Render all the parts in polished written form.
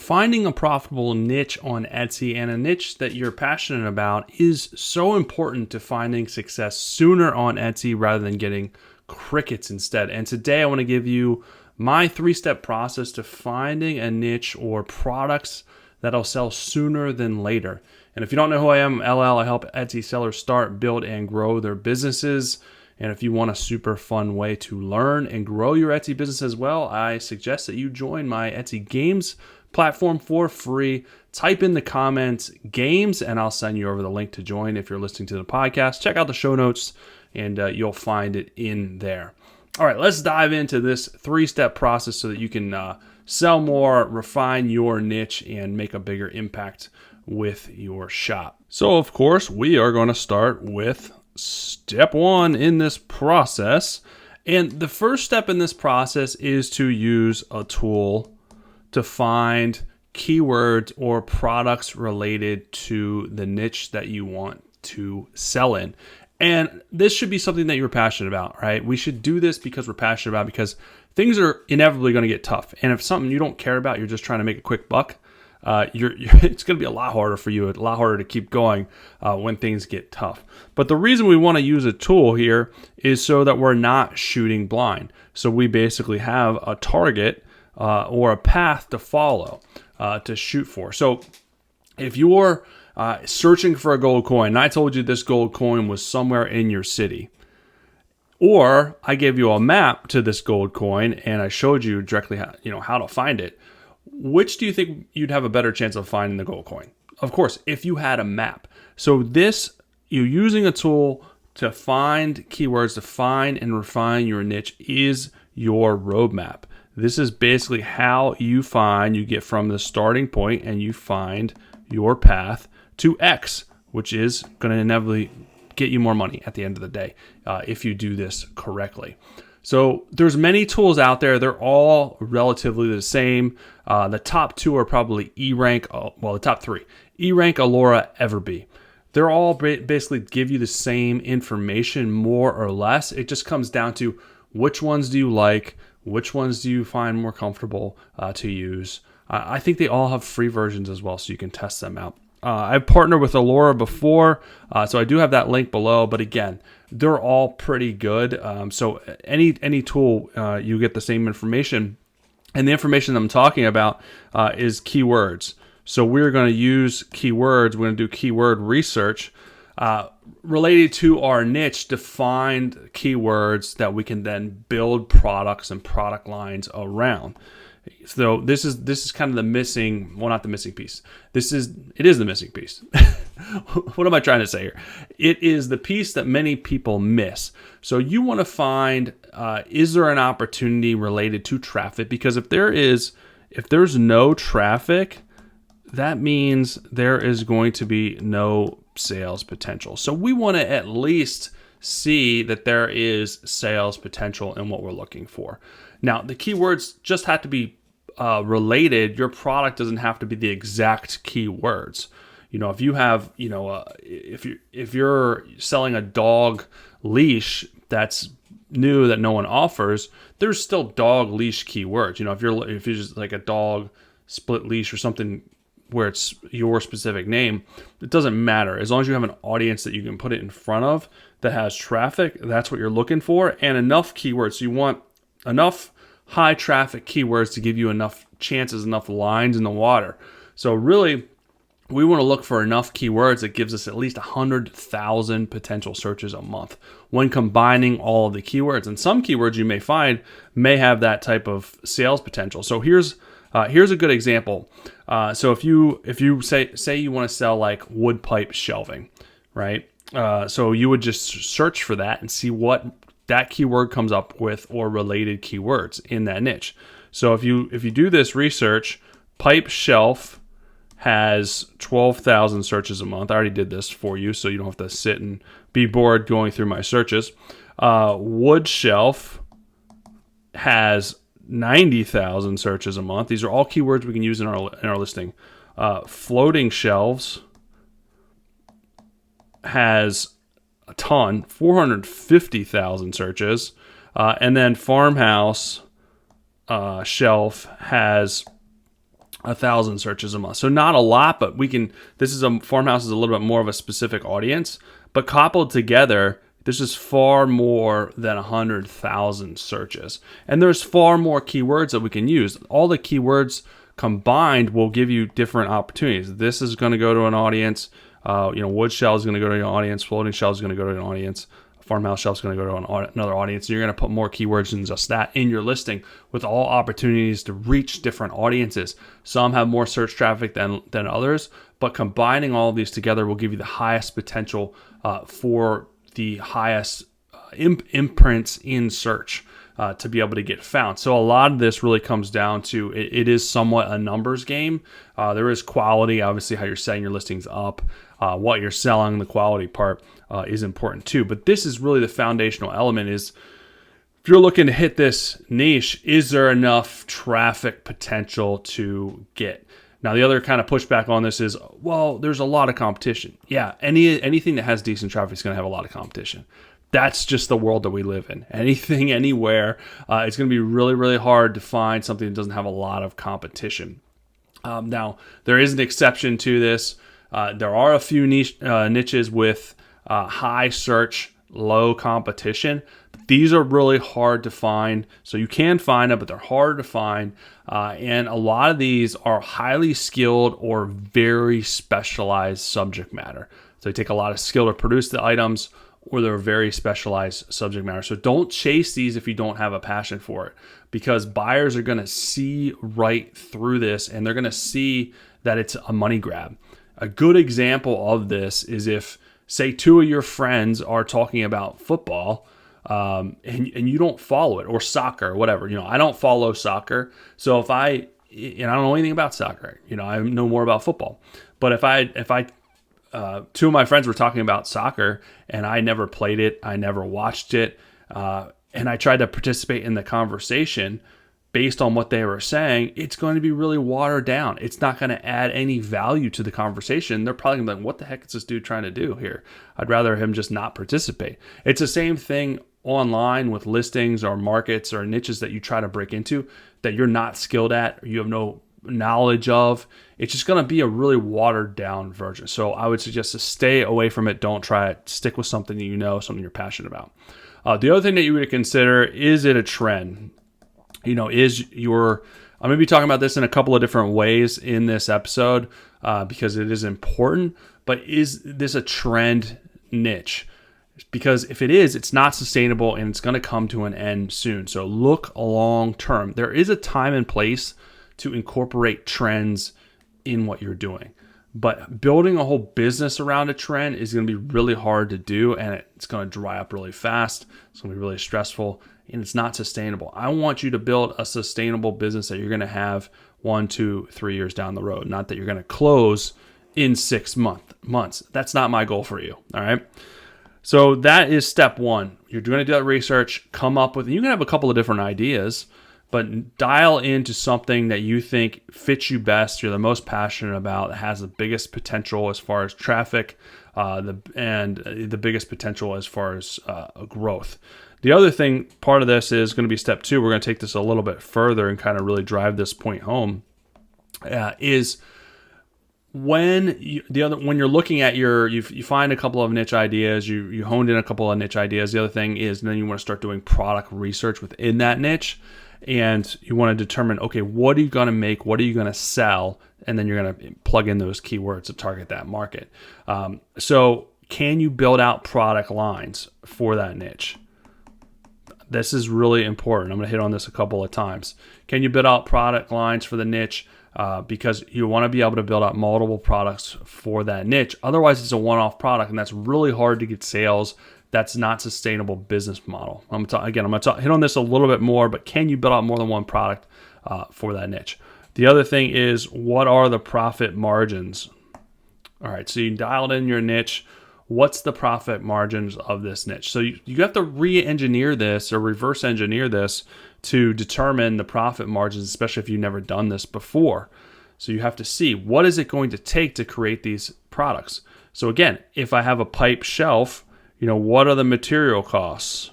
Finding a profitable niche on Etsy and a niche that you're passionate about is so important to finding success sooner on Etsy rather than getting crickets instead. And today I want to give you my 3-step process to finding a niche or products that'll sell sooner than later. And if you don't know who I am, LL, I help Etsy sellers start, build, and grow their businesses. And if you want a super fun way to learn and grow your Etsy business as well, I suggest that you join my Etsy Games platform for free. Type in the comments games and I'll send you over the link to join. If you're listening to the podcast, check out the show notes and you'll find it in there. All right, let's dive into this 3-step process so that you can sell more, refine your niche, and make a bigger impact with your shop. So of course, we are going to start with step 1 in this process. And the first step in this process is to use a tool to find keywords or products related to the niche that you want to sell in. And this should be something that you're passionate about, right? We should do this because we're passionate about it, because things are inevitably going to get tough. And if something you don't care about, you're just trying to make a quick buck, it's going to be a lot harder for you, a lot harder to keep going when things get tough. But the reason we want to use a tool here is so that we're not shooting blind. So we basically have a target or a path to follow, to shoot for. So if you're searching for a gold coin, and I told you this gold coin was somewhere in your city, or I gave you a map to this gold coin and I showed you directly how to find it, which do you think you'd have a better chance of finding the gold coin? Of course, if you had a map. So you're using a tool to find keywords, to find and refine your niche is your roadmap. This is basically how you get from the starting point and you find your path to X, which is going to inevitably get you more money at the end of the day if you do this correctly. So there's many tools out there. They're all relatively the same. The top 2 are probably eRank. The top 3, eRank, Alora, Everbee. They're all basically give you the same information, more or less. It just comes down to which ones do you like, which ones do you find more comfortable to use. I think they all have free versions as well, so you can test them out. I've partnered with Alora before, so I do have that link below. But again, they're all pretty good. So any tool, you get the same information. And the information I'm talking about is keywords. So we're going to use keywords. We're going to do keyword research related to our niche to find keywords that we can then build products and product lines around. So this is kind of the missing, well, not the missing piece. It is the missing piece. What am I trying to say here? It is the piece that many people miss. So you want to find, is there an opportunity related to traffic? Because if there's no traffic, that means there is going to be no sales potential. So we want to at least see that there is sales potential in what we're looking for. Now, the keywords just have to be related. Your product doesn't have to be the exact keywords. If you have, if you're selling a dog leash that's new that no one offers, there's still dog leash keywords. If you're just like a dog split leash or something where it's your specific name, it doesn't matter. As long as you have an audience that you can put it in front of that has traffic, that's what you're looking for, and enough keywords. So you want enough high traffic keywords to give you enough chances, enough lines in the water. So really, we want to look for enough keywords that gives us at least 100,000 potential searches a month when combining all of the keywords. And some keywords you may find may have that type of sales potential. So here's a good example. So if you say you want to sell like wood pipe shelving, right? So you would just search for that and see what that keyword comes up with or related keywords in that niche. So if you do this research, pipe shelf has 12,000 searches a month. I already did this for you, so you don't have to sit and be bored going through my searches. Wood shelf has 90,000 searches a month. These are all keywords we can use in our listing. Floating shelves has a ton, 450,000 searches. And then farmhouse shelf has 1,000 searches a month. So not a lot, but Farmhouse is a little bit more of a specific audience, but coupled together, this is far more than 100,000 searches. And there's far more keywords that we can use. All the keywords combined will give you different opportunities. This is going to go to an audience. Wood shell is going to go to an audience. Floating shell is going to go to an audience. Farmhouse shelf is going to go to another audience. You're going to put more keywords than just that in your listing, with all opportunities to reach different audiences. Some have more search traffic than others, but combining all of these together will give you the highest potential for the highest imprints in search to be able to get found. So a lot of this really comes down to it is somewhat a numbers game. There is quality, obviously, how you're setting your listings up, what you're selling, the quality part is important too. But this is really the foundational element is, if you're looking to hit this niche, is there enough traffic potential to get? Now, the other kind of pushback on this is, well, there's a lot of competition. Yeah, anything that has decent traffic is going to have a lot of competition. That's just the world that we live in. Anything, anywhere, it's going to be really, really hard to find something that doesn't have a lot of competition. Now, there is an exception to this. There are a few niches with high search, low competition. These are really hard to find. So you can find them, but they're hard to find. And a lot of these are highly skilled or very specialized subject matter. So they take a lot of skill to produce the items, or they're very specialized subject matter. So don't chase these if you don't have a passion for it, because buyers are going to see right through this, and they're going to see that it's a money grab. A good example of this is if, say, two of your friends are talking about football, and you don't follow it, or soccer, or whatever. I don't follow soccer. So if I don't know anything about soccer, I know more about football. But if I two of my friends were talking about soccer and I never played it, I never watched it, and I tried to participate in the conversation based on what they were saying, it's going to be really watered down. It's not going to add any value to the conversation. They're probably going to be like, what the heck is this dude trying to do here? I'd rather him just not participate. It's the same thing online with listings or markets or niches that you try to break into that you're not skilled at, or you have no knowledge of. It's just going to be a really watered down version. So I would suggest to stay away from it. Don't try it. Stick with something that you know, something you're passionate about. The other thing that you would consider, is it a trend? I'm going to be talking about this in a couple of different ways in this episode because it is important, but is this a trend niche? Because if it is, it's not sustainable and it's going to come to an end soon. So look long term. There is a time and place to incorporate trends in what you're doing. But building a whole business around a trend is going to be really hard to do, and it's going to dry up really fast. It's going to be really stressful, and it's not sustainable. I want you to build a sustainable business that you're going to have 1, 2, 3 years down the road, not that you're going to close in 6 months. That's not my goal for you, all right? So that is step one. You're going to do that research, come up with, you can have a couple of different ideas, but dial into something that you think fits you best, you're the most passionate about, that has the biggest potential as far as traffic, and the biggest potential as far as growth. The other thing, part of this is going to be step 2. We're going to take this a little bit further and kind of really drive this point home. Is when you're looking at you find a couple of niche ideas, you honed in a couple of niche ideas. The other thing is then you want to start doing product research within that niche. And you want to determine, okay, what are you going to make? What are you going to sell? And then you're going to plug in those keywords to target that market. So can you build out product lines for that niche? This is really important. I'm going to hit on this a couple of times. Can you build out product lines for the niche? Because you want to be able to build out multiple products for that niche. Otherwise, it's a one-off product, and that's really hard to get sales. That's not sustainable business model. I'm going to hit on this a little bit more, but can you build out more than one product for that niche? The other thing is, what are the profit margins? All right, so you dialed in your niche. What's the profit margins of this niche? So you have to re-engineer this or reverse engineer this to determine the profit margins, especially if you've never done this before. So you have to see, what is it going to take to create these products? So again, if I have a pipe shelf, what are the material costs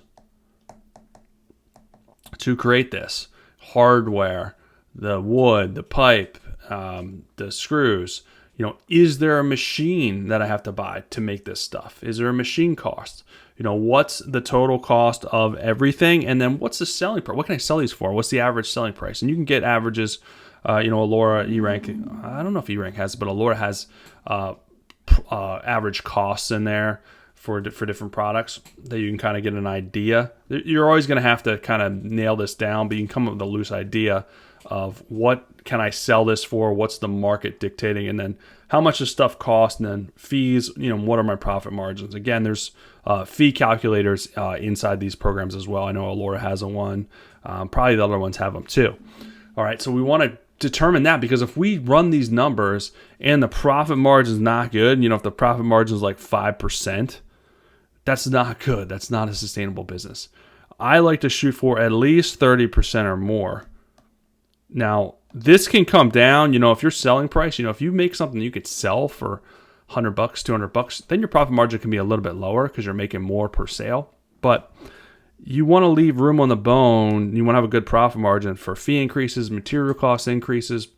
to create this? Hardware, the wood, the pipe, the screws. Is there a machine that I have to buy to make this stuff? Is there a machine cost? What's the total cost of everything? And then what's the selling price? What can I sell these for? What's the average selling price? And you can get averages. Alura, E-Rank, I don't know if E-Rank has it, but Alura has average costs in there for different products that you can kind of get an idea. You're always going to have to kind of nail this down, but you can come up with a loose idea of what can I sell this for, what's the market dictating, and then how much does stuff cost, and then fees, what are my profit margins. Again, there's fee calculators inside these programs as well. I know Alura has one. Probably the other ones have them too. All right, so we want to determine that, because if we run these numbers and the profit margin is not good, if the profit margin is like 5%, that's not good. That's not a sustainable business. I like to shoot for at least 30% or more. Now, this can come down, if your selling price, if you make something you could sell for $100, $200, then your profit margin can be a little bit lower because you're making more per sale. But you want to leave room on the bone. You want to have a good profit margin for fee increases, material cost increases.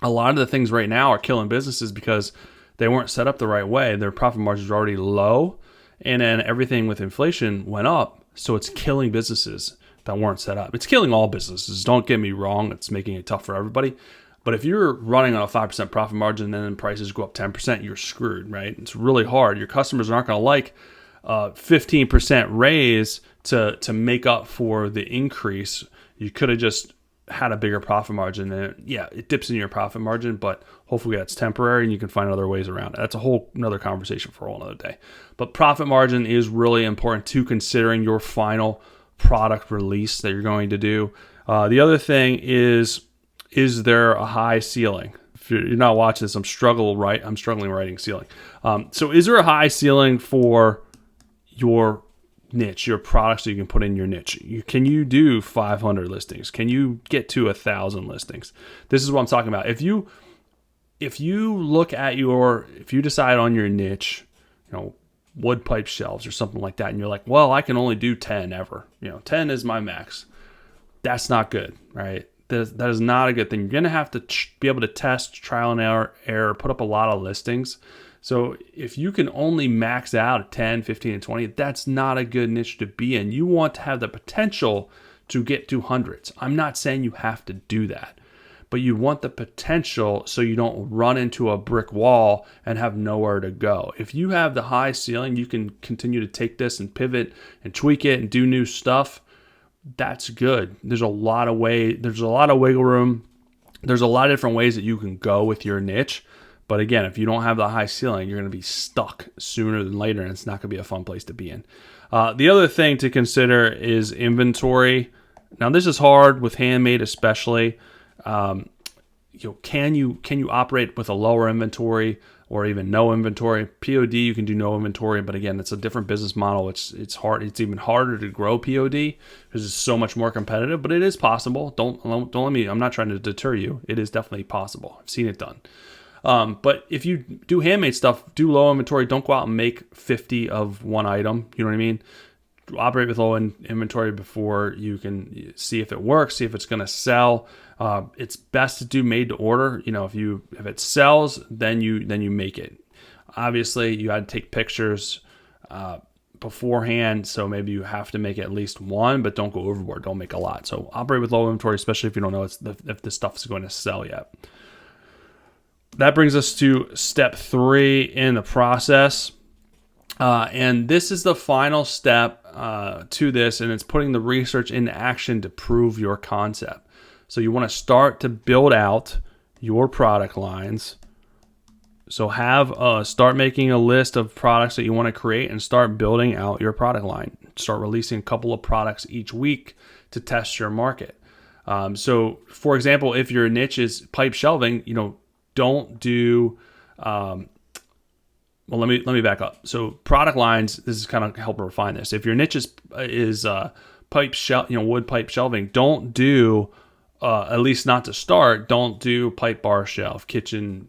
A lot of the things right now are killing businesses because they weren't set up the right way. Their profit margins are already low, and then everything with inflation went up. So it's killing businesses that weren't set up. It's killing all businesses. Don't get me wrong. It's making it tough for everybody. But if you're running on a 5% profit margin and then prices go up 10%, you're screwed, right? It's really hard. Your customers aren't going to like 15% raise to make up for the increase. You could have just had a bigger profit margin. And it dips in your profit margin, but hopefully that's temporary and you can find other ways around it. That's a whole another conversation for a whole other day. But profit margin is really important to considering your final product release that you're going to do. The other thing is there a high ceiling? If you're not watching this, I'm struggling writing ceiling. So is there a high ceiling for your niche, your products that you can put in your niche? Can you do 500 listings? Can you get to 1,000 listings? This is what I'm talking about. If you decide on your niche, wood pipe shelves or something like that, and you're like, well, I can only do 10 ever. 10 is my max. That's not good, right? That is not a good thing. You're going to have to be able to test, trial and error, put up a lot of listings. So if you can only max out at 10, 15, and 20, that's not a good niche to be in. You want to have the potential to get to hundreds. I'm not saying you have to do that, but you want the potential so you don't run into a brick wall and have nowhere to go. If you have the high ceiling, you can continue to take this and pivot and tweak it and do new stuff. That's good. There's a lot of wiggle room. There's a lot of different ways that you can go with your niche. But again, if you don't have the high ceiling, you're going to be stuck sooner than later, and it's not going to be a fun place to be in. The other thing to consider is inventory. Now, this is hard with handmade, especially. Can you operate with a lower inventory or even no inventory? POD, you can do no inventory, but again, it's a different business model. It's hard. It's even harder to grow POD because it's so much more competitive. But it is possible. Don't let me. I'm not trying to deter you. It is definitely possible. I've seen it done. But if you do handmade stuff, do low inventory. Don't go out and make 50 of one item. You know what I mean? Operate with low inventory before you can see if it works, see if it's going to sell. It's best to do made to order. If it sells, then you make it. Obviously, you got to take pictures beforehand, so maybe you have to make at least one, but don't go overboard. Don't make a lot. So operate with low inventory, especially if you don't know if the stuff is going to sell yet. That brings us to step 3 in the process. And this is the final step to this, and it's putting the research into action to prove your concept. So you want to start to build out your product lines. So start making a list of products that you want to create and start building out your product line. Start releasing a couple of products each week to test your market. So, for example, if your niche is pipe shelving, don't do. Well, let me back up. So product lines, this is kind of helping refine this. If your niche is pipe wood pipe shelving, don't do at least not to start. Don't do pipe bar shelf, kitchen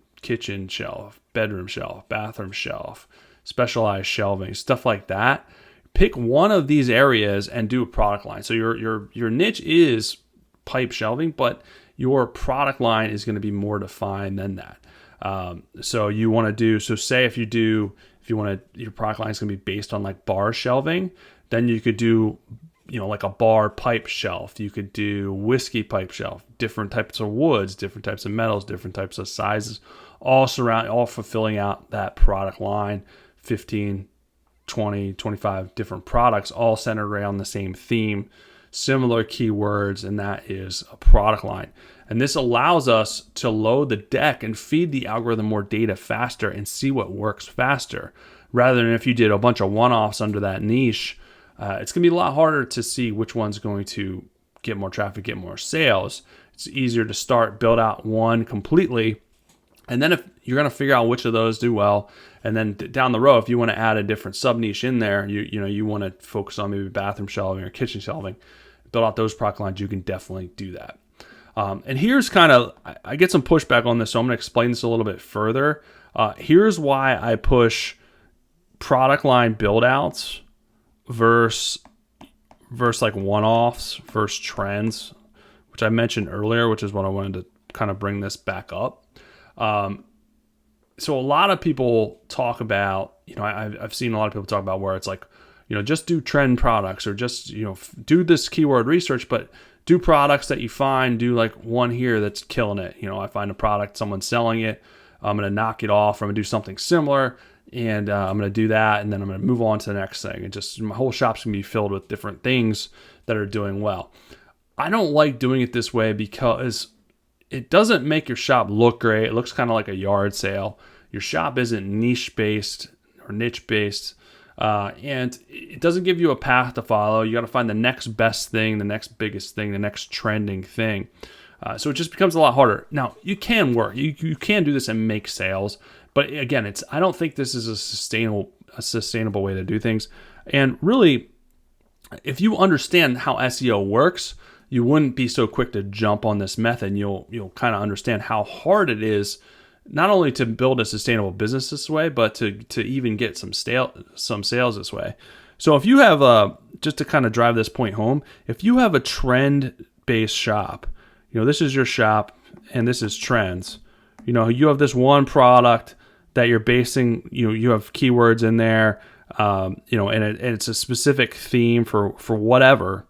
shelf, bedroom shelf, bathroom shelf, specialized shelving, stuff like that. Pick one of these areas and do a product line. So your niche is pipe shelving, but your product line is going to be more defined than that. So you want to do, so say if you want to, your product line is going to be based on like bar shelving, then you could do, like a bar pipe shelf. You could do whiskey pipe shelf, different types of woods, different types of metals, different types of sizes, all fulfilling out that product line, 15, 20, 25 different products, all centered around the same theme, similar keywords, and that is a product line. And this allows us to load the deck and feed the algorithm more data faster and see what works faster. Rather than if you did a bunch of one-offs under that niche, it's going to be a lot harder to see which one's going to get more traffic, get more sales. It's easier to build out one completely. And then if you're going to figure out which of those do well, and then down the road, if you want to add a different sub niche in there, you want to focus on maybe bathroom shelving or kitchen shelving, build out those product lines, you can definitely do that. And here's I get some pushback on this, so I'm going to explain this a little bit further. Here's why I push product line build outs versus like one-offs versus trends, which I mentioned earlier, which is what I wanted to kind of bring this back up. So a lot of people talk about, I've seen a lot of people talk about where it's like, just do trend products or just, do this keyword research, but do products that you find, do like one here that's killing it. I find a product, someone's selling it, I'm going to knock it off, or I'm going to do something similar, and I'm going to do that, and then I'm going to move on to the next thing. And just my whole shop's going to be filled with different things that are doing well. I don't like doing it this way because it doesn't make your shop look great. It looks kind of like a yard sale. Your shop isn't niche-based or niche-based, and it doesn't give you a path to follow. You got to find the next best thing, the next biggest thing, the next trending thing. So it just becomes a lot harder. Now, you can work. You can do this and make sales, but again, I don't think this is a sustainable way to do things. And really, if you understand how SEO works, you wouldn't be so quick to jump on this method. You'll kind of understand how hard it is, not only to build a sustainable business this way, but to even get some sales this way. So if you have just to kind of drive this point home, if you have a trend-based shop, this is your shop and this is trends. You have this one product that you're basing, you have keywords in there, and it's a specific theme for whatever.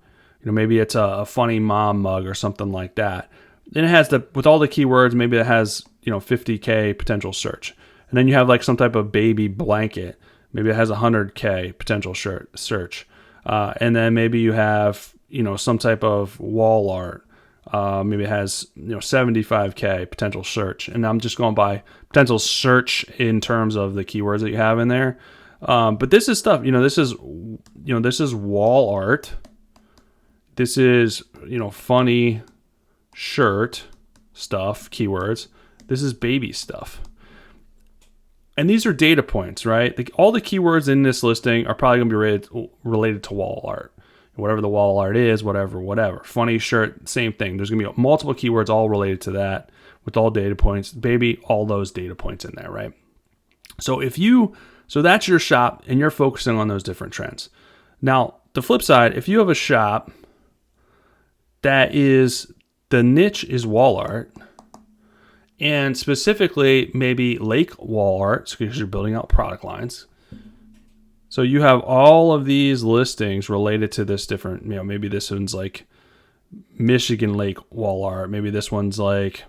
Maybe it's a funny mom mug or something like that. Then it has with all the keywords, maybe it has, 50K potential search. And then you have like some type of baby blanket. Maybe it has 100K potential search. And then maybe you have, some type of wall art. Maybe it has, 75K potential search. And I'm just going by potential search in terms of the keywords that you have in there. But this is stuff, this is wall art. This is, funny shirt stuff, keywords. This is baby stuff. And these are data points, right? All the keywords in this listing are probably going to be related to wall art. Whatever the wall art is, whatever. Funny shirt, same thing. There's going to be multiple keywords all related to that with all data points. Baby, all those data points in there, right? So that's your shop and you're focusing on those different trends. Now, the flip side, if you have a shop that is, the niche is wall art, and specifically maybe lake wall art, because you're building out product lines. So you have all of these listings related to this different, maybe this one's like Michigan lake wall art. Maybe this one's like,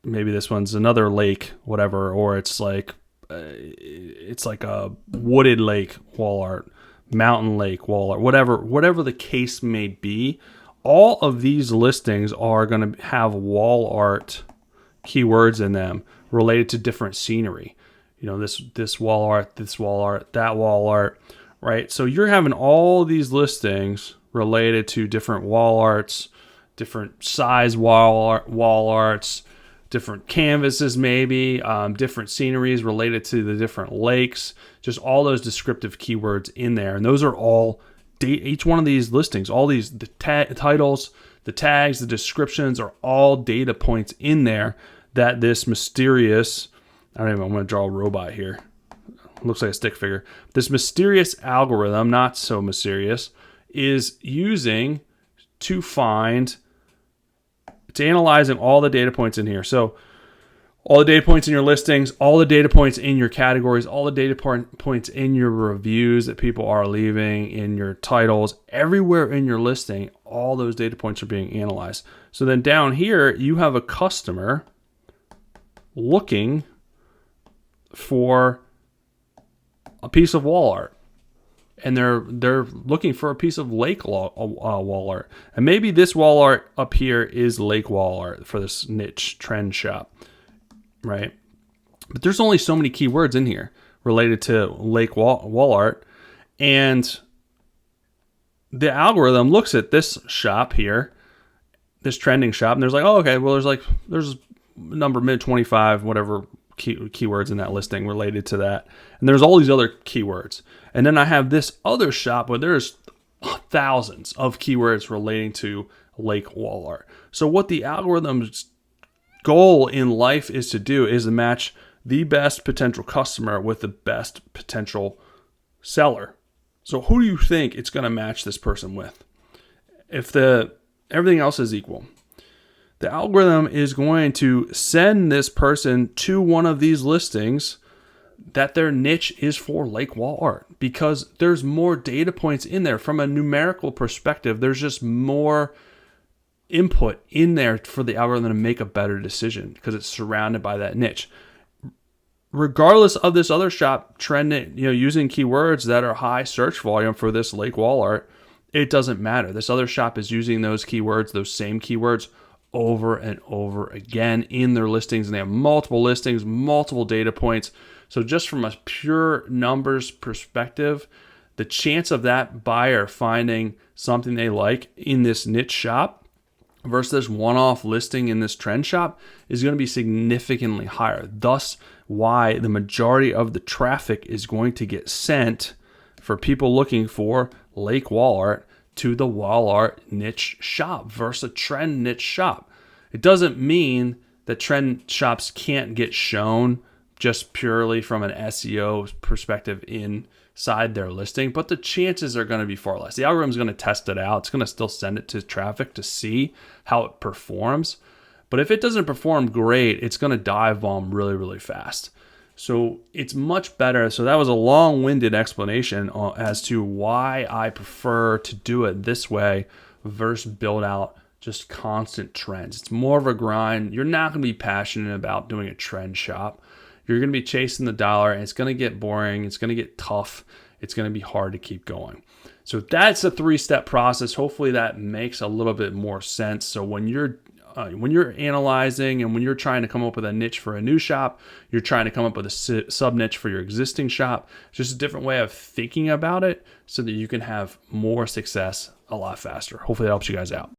maybe this one's another lake, whatever, or it's like a wooded lake wall art, mountain lake wall art, whatever the case may be. All of these listings are going to have wall art keywords in them related to different scenery. This wall art, that wall art, right? So you're having all these listings related to different wall arts, different size wall arts, different canvases maybe, different sceneries related to the different lakes, just all those descriptive keywords in there. And those are all each one of these listings, all these titles, the tags, the descriptions are all data points in there that this mysterious, I'm going to draw a robot here. Looks like a stick figure. This mysterious algorithm, not so mysterious, is using to find, it's analyzing all the data points in here. So all the data points in your listings, all the data points in your categories, all the data points in your reviews that people are leaving, in your titles, everywhere in your listing, all those data points are being analyzed. So then down here, you have a customer looking for a piece of wall art. And they're looking for a piece of lake wall art. And maybe this wall art up here is lake wall art for this niche trend shop, right? But there's only so many keywords in here related to lake wall art. And the algorithm looks at this shop here, this trending shop, and there's like, oh, okay, well, there's number mid 25, whatever keywords in that listing related to that. And there's all these other keywords. And then I have this other shop where there's thousands of keywords relating to lake wall art. So what the algorithm's goal in life is to do is to match the best potential customer with the best potential seller. So who do you think it's going to match this person with? If everything else is equal, the algorithm is going to send this person to one of these listings that their niche is for lake wall art, because there's more data points in there. From a numerical perspective, there's just more input in there for the algorithm to make a better decision because it's surrounded by that niche. Regardless of this other shop trending, using keywords that are high search volume for this lake wall art, it doesn't matter. This other shop is using those keywords, those same keywords, over and over again in their listings, and they have multiple listings, multiple data points. So just from a pure numbers perspective, the chance of that buyer finding something they like in this niche shop versus this one-off listing in this trend shop is going to be significantly higher. Thus, why the majority of the traffic is going to get sent for people looking for lake wall art to the wall art niche shop versus a trend niche shop. It doesn't mean that trend shops can't get shown just purely from an SEO perspective inside their listing, but the chances are going to be far less. The algorithm is going to test it out. It's going to still send it to traffic to see how it performs. But if it doesn't perform great, it's going to dive bomb really, really fast. So it's much better. So that was a long-winded explanation as to why I prefer to do it this way versus build out just constant trends. It's more of a grind. You're not going to be passionate about doing a trend shop. You're going to be chasing the dollar, and it's going to get boring. It's going to get tough. It's going to be hard to keep going. So that's a 3-step process. Hopefully that makes a little bit more sense. So when you're analyzing and when you're trying to come up with a niche for a new shop, you're trying to come up with a sub niche for your existing shop. It's just a different way of thinking about it so that you can have more success a lot faster. Hopefully that helps you guys out.